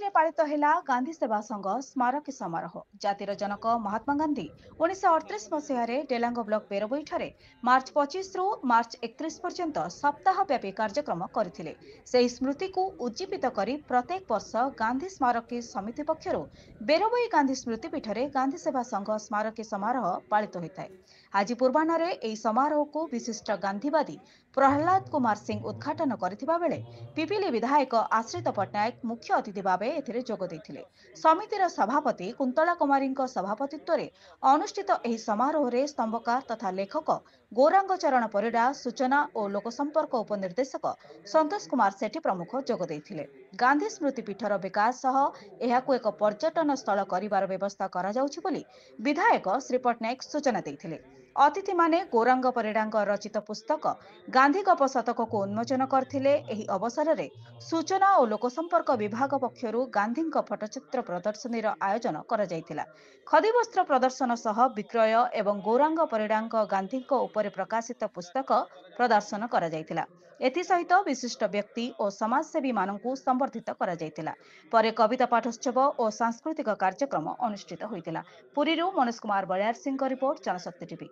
पुरी पालित हेला गांधी सेवा संघ स्मारकी समारोह। जातिर जनक महात्मा गांधी 1938 मसीह डेलांग ब्लॉक बेरबोई ठारे मार्च 25 रु मार्च 31 पर्यंत सप्ताहव्यापी कार्यक्रम करथिले। सेही स्मृति को उज्जीवित करी प्रत्येक वर्ष गांधी स्मारकी समिति पक्षरु बेरबोई गांधी स्मृति पीठरे गांधी सेवा संघ स्मारकी समारोह पालित होता है। आज पूर्वाह्न एही समारोह को विशिष्ट गांधीवादी प्रहलाद कुमार सिंह उद्घाटन करथिबा बेले पिपिली विधायक आश्रित पट्टनायक मुख्य अतिथि भावे एथिरे जोग देथिले। समितिर सभापति कुंतला कुमारी सभापतित्व रे अनुष्ठित एही समारोह रे स्तंभकार तथा लेखक गौरांग चरण परिडा, सूचना और लोकसंपर्क उपनिर्देशक संतोष कुमार सेठी प्रमुख जोग देथिले। गांधी स्मृति पीठर विकास सह एहाकु एक पर्यटन स्थल करिवार व्यवस्था करा जाउछि बोली विधायक श्री पट्टनायक सूचना देथिले। अतिथि माने गौरांग परिडांग रचित पुस्तक गांधी गप शतक को उन्मोचन करथिले। एही अवसर रे सूचना और लोकसंपर्क विभाग पक्षरु गांधी फटोचित्र प्रदर्शनी आयोजन करा जायतिला। खदी वस्त्र प्रदर्शन सह विक्रय एवं गौरांग परिडांग गांधी उपरे प्रकाशित पुस्तक प्रदर्शन करा जायतिला। एथि सहित विशिष्ट व्यक्ति और समाजसेवी माननकु संबर्धित करा जायतिला। परे कविता पाठोत्सव और सांस्कृतिक कार्यक्रम अनुष्ठित होइतिला। पुरीरू मनोज कुमार बलियार सिंह रिपोर्ट, जनशक्ति टीवी।